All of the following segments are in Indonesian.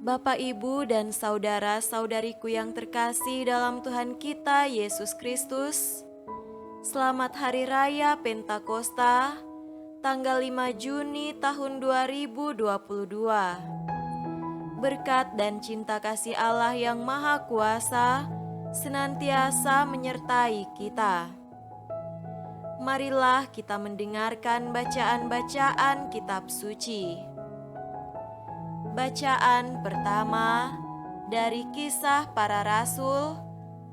Bapak, Ibu, dan saudara-saudariku yang terkasih dalam Tuhan kita Yesus Kristus, selamat Hari Raya Pentakosta, tanggal 5 Juni tahun 2022. Berkat dan cinta kasih Allah yang Maha Kuasa senantiasa menyertai kita. Marilah kita mendengarkan bacaan-bacaan kitab suci. Bacaan pertama dari Kisah Para Rasul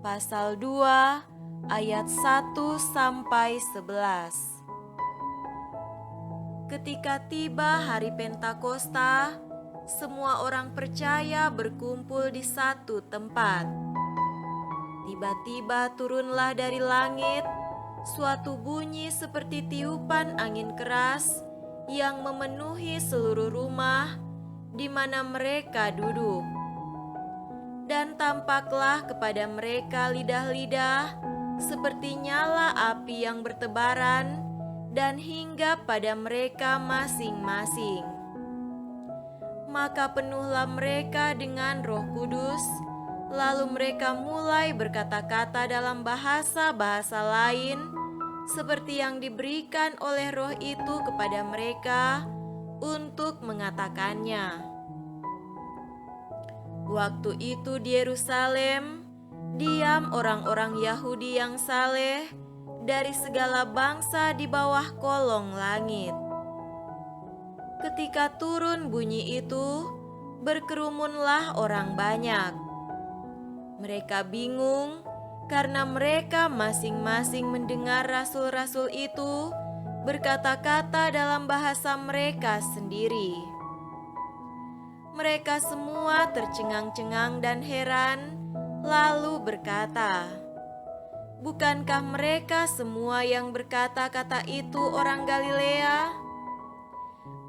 pasal 2 ayat 1 sampai 11. Ketika tiba hari Pentakosta, semua orang percaya berkumpul di satu tempat. Tiba-tiba turunlah dari langit suatu bunyi seperti tiupan angin keras yang memenuhi seluruh rumah di mana mereka duduk. Dan tampaklah kepada mereka lidah-lidah seperti nyala api yang bertebaran dan hinggap pada mereka masing-masing. Maka penuhlah mereka dengan Roh Kudus, lalu mereka mulai berkata-kata dalam bahasa-bahasa lain seperti yang diberikan oleh Roh itu kepada mereka untuk mengatakannya. Waktu itu di Yerusalem diam orang-orang Yahudi yang saleh dari segala bangsa di bawah kolong langit. Ketika turun bunyi itu, berkerumunlah orang banyak. Mereka bingung karena mereka masing-masing mendengar rasul-rasul itu berkata-kata dalam bahasa mereka sendiri. Mereka semua tercengang-cengang dan heran, lalu berkata, "Bukankah mereka semua yang berkata-kata itu orang Galilea?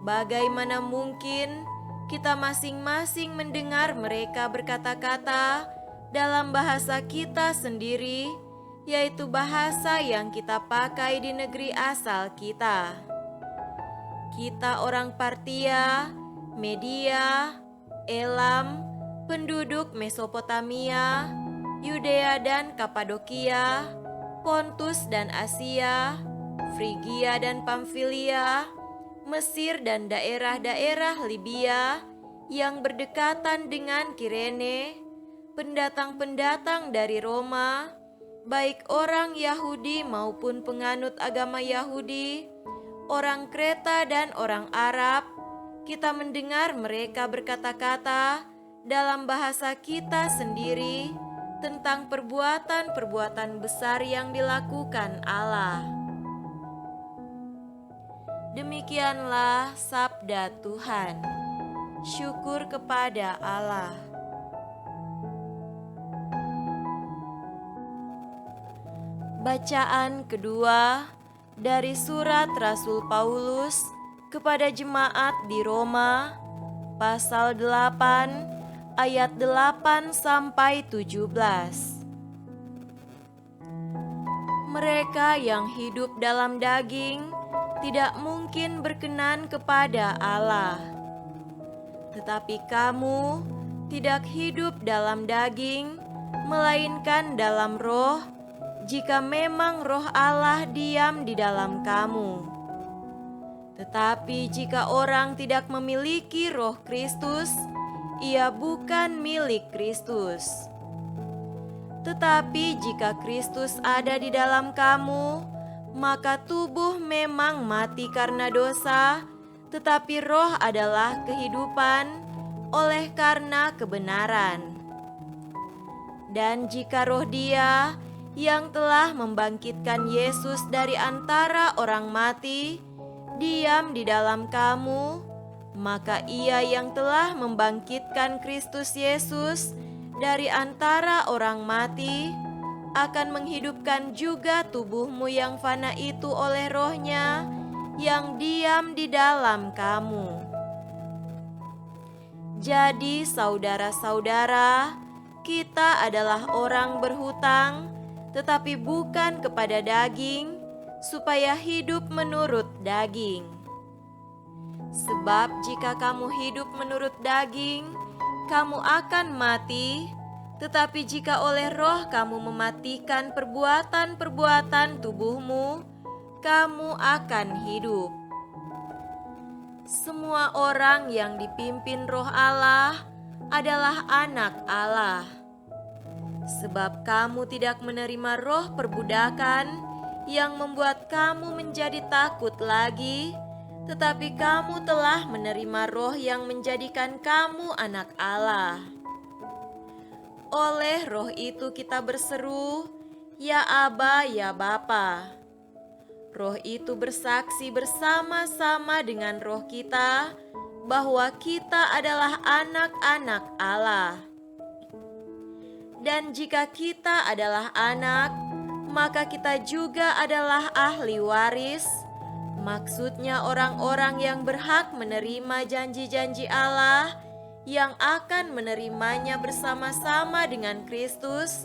Bagaimana mungkin kita masing-masing mendengar mereka berkata-kata dalam bahasa kita sendiri, yaitu bahasa yang kita pakai di negeri asal kita? Kita orang Partia, Media, Elam, penduduk Mesopotamia, Yudea dan Kapadokia, Pontus dan Asia, Frigia dan Pamfilia, Mesir dan daerah-daerah Libya yang berdekatan dengan Kirene, pendatang-pendatang dari Roma, baik orang Yahudi maupun penganut agama Yahudi, orang Kreta dan orang Arab, kita mendengar mereka berkata-kata dalam bahasa kita sendiri tentang perbuatan-perbuatan besar yang dilakukan Allah." Demikianlah sabda Tuhan. Syukur kepada Allah. Bacaan kedua dari surat Rasul Paulus kepada jemaat di Roma, pasal 8 ayat 8 sampai 17. Mereka yang hidup dalam daging tidak mungkin berkenan kepada Allah. Tetapi kamu tidak hidup dalam daging, melainkan dalam roh, jika memang roh Allah diam di dalam kamu. Tetapi jika orang tidak memiliki roh Kristus, ia bukan milik Kristus. Tetapi jika Kristus ada di dalam kamu, maka tubuh memang mati karena dosa, tetapi roh adalah kehidupan oleh karena kebenaran. Dan jika roh Dia yang telah membangkitkan Yesus dari antara orang mati diam di dalam kamu, maka Ia yang telah membangkitkan Kristus Yesus dari antara orang mati akan menghidupkan juga tubuhmu yang fana itu oleh roh-Nya yang diam di dalam kamu. Jadi saudara-saudara, kita adalah orang berhutang, tetapi bukan kepada daging, supaya hidup menurut daging. Sebab jika kamu hidup menurut daging, kamu akan mati. Tetapi jika oleh Roh kamu mematikan perbuatan-perbuatan tubuhmu, kamu akan hidup. Semua orang yang dipimpin Roh Allah adalah anak Allah. Sebab kamu tidak menerima roh perbudakan yang membuat kamu menjadi takut lagi, tetapi kamu telah menerima Roh yang menjadikan kamu anak Allah. Oleh Roh itu kita berseru, "Ya Aba, ya Bapa." Roh itu bersaksi bersama-sama dengan roh kita bahwa kita adalah anak-anak Allah. Dan jika kita adalah anak, maka kita juga adalah ahli waris, maksudnya orang-orang yang berhak menerima janji-janji Allah, yang akan menerimanya bersama-sama dengan Kristus,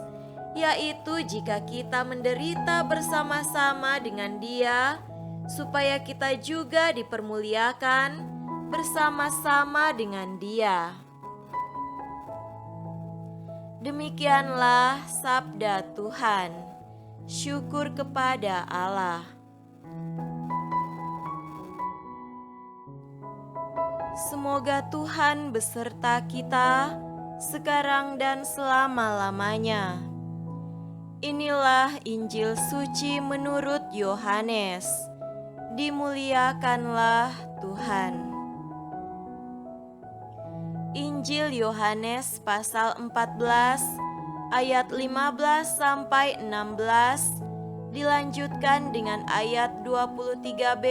yaitu jika kita menderita bersama-sama dengan Dia, supaya kita juga dipermuliakan bersama-sama dengan Dia. Demikianlah sabda Tuhan. Syukur kepada Allah. Semoga Tuhan beserta kita sekarang dan selama-lamanya. Inilah Injil suci menurut Yohanes. Dimuliakanlah Tuhan. Injil Yohanes pasal 14 ayat 15 sampai 16 dilanjutkan dengan ayat 23b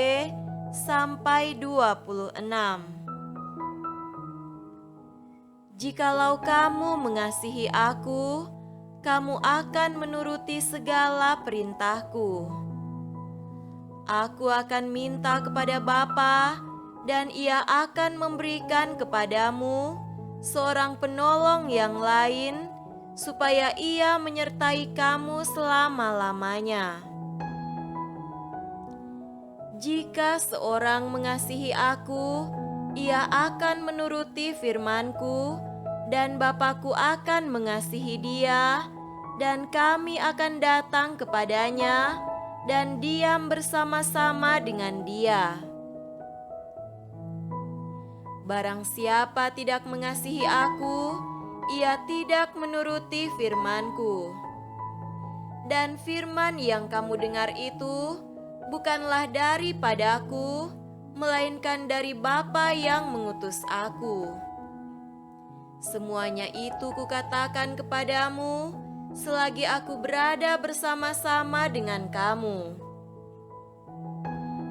sampai 26. Jikalau kamu mengasihi aku, kamu akan menuruti segala perintahku. Aku akan minta kepada Bapa, dan Ia akan memberikan kepadamu seorang penolong yang lain, supaya Ia menyertai kamu selama-lamanya. Jika seorang mengasihi aku, ia akan menuruti firman-Ku, dan Bapa-Ku akan mengasihi dia, dan kami akan datang kepadanya dan diam bersama-sama dengan dia. Barang siapa tidak mengasihi aku, ia tidak menuruti firman-Ku. Dan firman yang kamu dengar itu bukanlah daripadaku, melainkan dari Bapa yang mengutus aku. Semuanya itu kukatakan kepadamu selagi aku berada bersama-sama dengan kamu.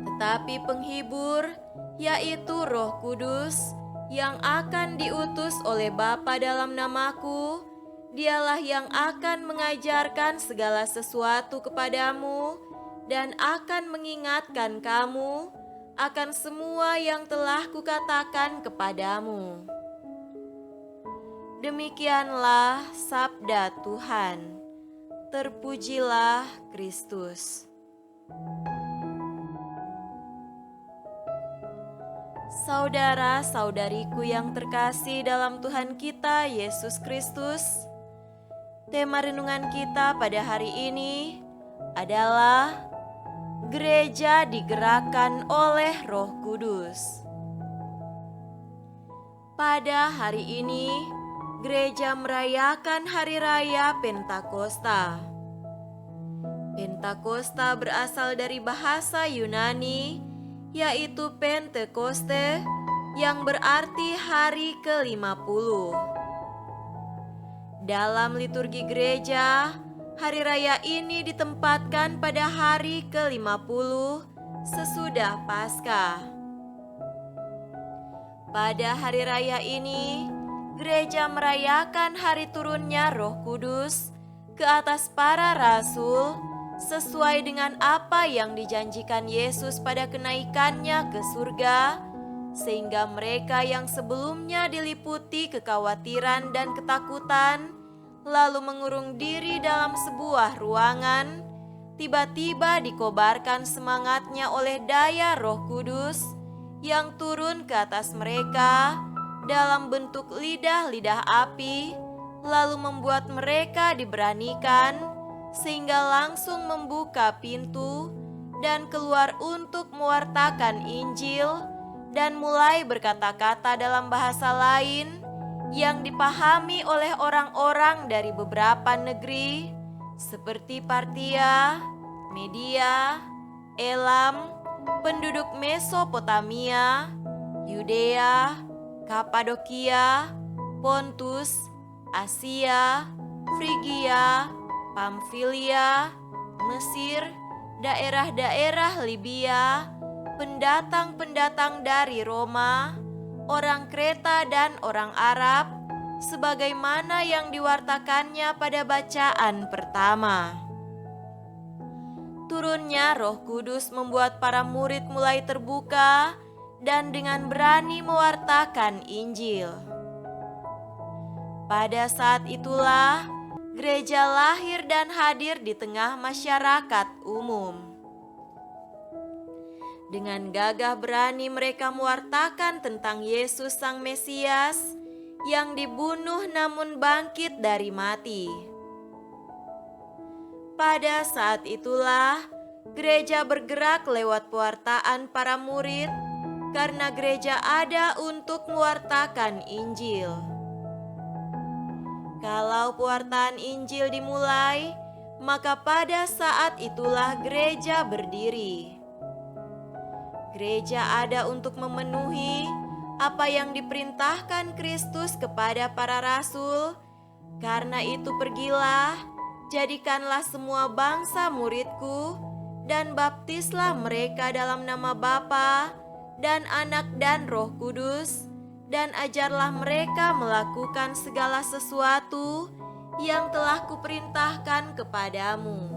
Tetapi penghibur, yaitu Roh Kudus, yang akan diutus oleh Bapa dalam namaku, Dialah yang akan mengajarkan segala sesuatu kepadamu dan akan mengingatkan kamu akan semua yang telah kukatakan kepadamu. Demikianlah sabda Tuhan. Terpujilah Kristus. Saudara-saudariku yang terkasih dalam Tuhan kita Yesus Kristus, tema renungan kita pada hari ini adalah Gereja digerakkan oleh Roh Kudus. Pada hari ini, gereja merayakan Hari Raya Pentakosta. Pentakosta berasal dari bahasa Yunani, yaitu Pentekoste, yang berarti hari ke-50. Dalam liturgi gereja, hari raya ini ditempatkan pada hari ke-50 sesudah Paskah. Pada hari raya ini, gereja merayakan hari turunnya Roh Kudus ke atas para rasul sesuai dengan apa yang dijanjikan Yesus pada kenaikannya ke surga, sehingga mereka yang sebelumnya diliputi kekhawatiran dan ketakutan, lalu mengurung diri dalam sebuah ruangan, tiba-tiba dikobarkan semangatnya oleh daya Roh Kudus yang turun ke atas mereka, dalam bentuk lidah-lidah api, lalu membuat mereka diberanikan sehingga langsung membuka pintu dan keluar untuk mewartakan Injil dan mulai berkata-kata dalam bahasa lain yang dipahami oleh orang-orang dari beberapa negeri seperti Partia, Media, Elam, penduduk Mesopotamia, Yudea, Kapadokia, Pontus, Asia, Frigia, Pamfilia, Mesir, daerah-daerah Libya, pendatang-pendatang dari Roma, orang Kreta dan orang Arab, sebagaimana yang diwartakannya pada bacaan pertama. Turunnya Roh Kudus membuat para murid mulai terbuka dan dengan berani mewartakan Injil. Pada saat itulah gereja lahir dan hadir di tengah masyarakat umum. Dengan gagah berani mereka mewartakan tentang Yesus Sang Mesias yang dibunuh namun bangkit dari mati. Pada saat itulah gereja bergerak lewat pewartaan para murid karena gereja ada untuk mewartakan Injil. Kalau pewartaan Injil dimulai, maka pada saat itulah gereja berdiri. Gereja ada untuk memenuhi apa yang diperintahkan Kristus kepada para rasul. Karena itu pergilah, jadikanlah semua bangsa muridku, dan baptislah mereka dalam nama Bapa dan Anak dan Roh Kudus, dan ajarlah mereka melakukan segala sesuatu yang telah kuperintahkan kepadamu.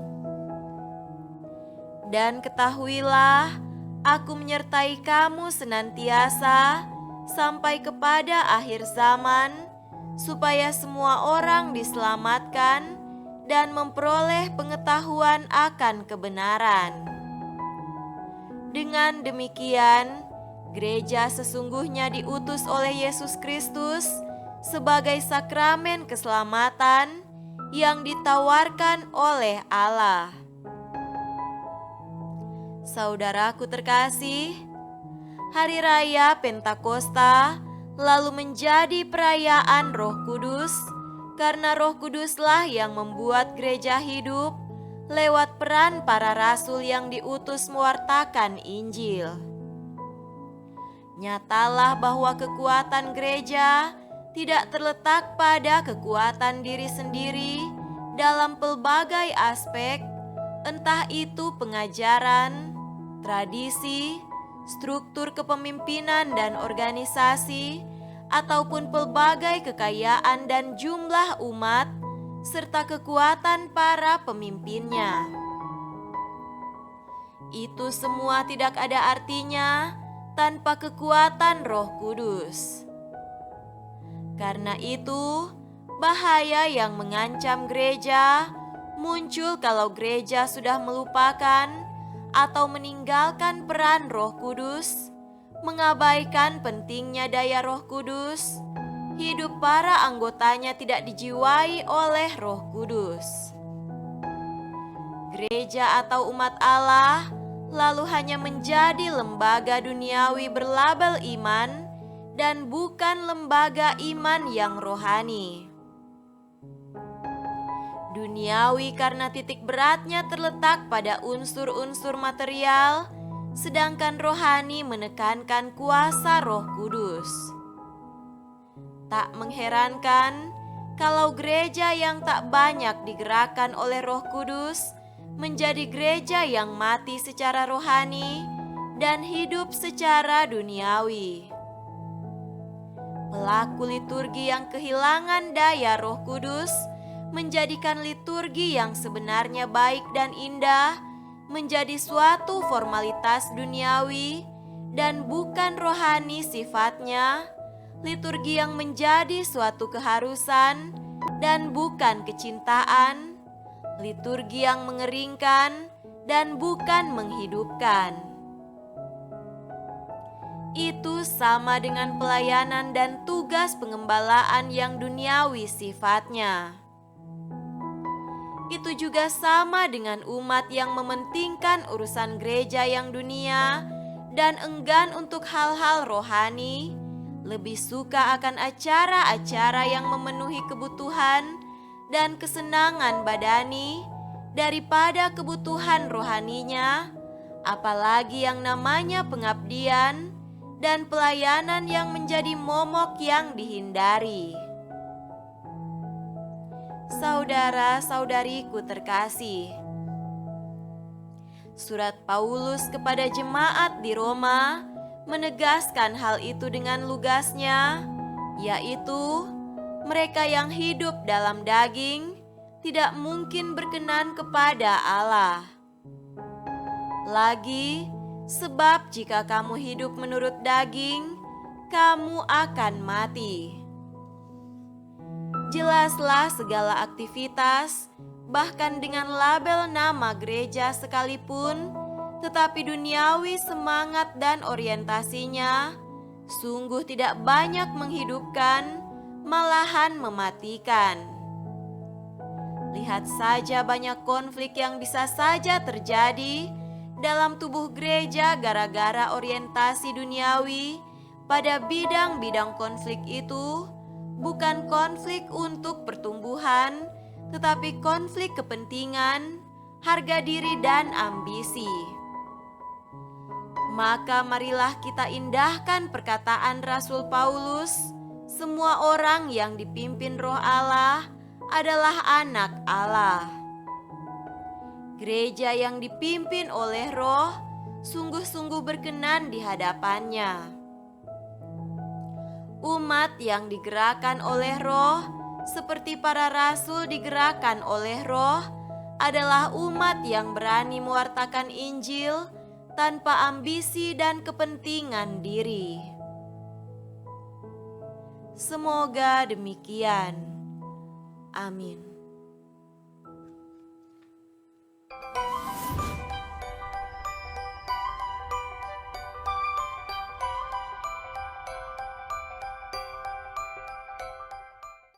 Dan ketahuilah, aku menyertai kamu senantiasa sampai kepada akhir zaman, supaya semua orang diselamatkan dan memperoleh pengetahuan akan kebenaran. Dengan demikian, gereja sesungguhnya diutus oleh Yesus Kristus sebagai sakramen keselamatan yang ditawarkan oleh Allah. Saudaraku terkasih, Hari Raya Pentakosta lalu menjadi perayaan Roh Kudus, karena Roh Kuduslah yang membuat gereja hidup lewat peran para rasul yang diutus mewartakan Injil. Nyatalah bahwa kekuatan gereja tidak terletak pada kekuatan diri sendiri dalam pelbagai aspek, entah itu pengajaran, tradisi, struktur kepemimpinan dan organisasi, ataupun pelbagai kekayaan dan jumlah umat, serta kekuatan para pemimpinnya. Itu semua tidak ada artinya tanpa kekuatan Roh Kudus. Karena itu, bahaya yang mengancam gereja muncul kalau gereja sudah melupakan atau meninggalkan peran Roh Kudus, mengabaikan pentingnya daya Roh Kudus, hidup para anggotanya tidak dijiwai oleh Roh Kudus. Gereja atau umat Allah lalu hanya menjadi lembaga duniawi berlabel iman dan bukan lembaga iman yang rohani. Duniawi karena titik beratnya terletak pada unsur-unsur material, sedangkan rohani menekankan kuasa Roh Kudus. Tak mengherankan kalau gereja yang tak banyak digerakkan oleh Roh Kudus menjadi gereja yang mati secara rohani dan hidup secara duniawi. Pelaku liturgi yang kehilangan daya Roh Kudus menjadikan liturgi yang sebenarnya baik dan indah menjadi suatu formalitas duniawi dan bukan rohani sifatnya, liturgi yang menjadi suatu keharusan dan bukan kecintaan, liturgi yang mengeringkan dan bukan menghidupkan. Itu sama dengan pelayanan dan tugas pengembalaan yang duniawi sifatnya. Itu juga sama dengan umat yang mementingkan urusan gereja yang dunia dan enggan untuk hal-hal rohani, lebih suka akan acara-acara yang memenuhi kebutuhan dan kesenangan badani daripada kebutuhan rohaninya, apalagi yang namanya pengabdian dan pelayanan yang menjadi momok yang dihindari. Saudara-saudariku terkasih, surat Paulus kepada jemaat di Roma menegaskan hal itu dengan lugasnya, yaitu mereka yang hidup dalam daging tidak mungkin berkenan kepada Allah. Lagi, sebab jika kamu hidup menurut daging, kamu akan mati. Jelaslah segala aktivitas, bahkan dengan label nama gereja sekalipun, tetapi duniawi semangat dan orientasinya sungguh tidak banyak menghidupkan, malahan mematikan. Lihat saja banyak konflik yang bisa saja terjadi dalam tubuh gereja gara-gara orientasi duniawi pada bidang-bidang konflik itu. Bukan konflik untuk pertumbuhan, tetapi konflik kepentingan, harga diri, dan ambisi. Maka marilah kita indahkan perkataan Rasul Paulus, semua orang yang dipimpin Roh Allah adalah anak Allah. Gereja yang dipimpin oleh Roh sungguh-sungguh berkenan di hadapannya. Umat yang digerakkan oleh Roh, seperti para rasul digerakkan oleh Roh, adalah umat yang berani mewartakan Injil tanpa ambisi dan kepentingan diri. Semoga demikian. Amin.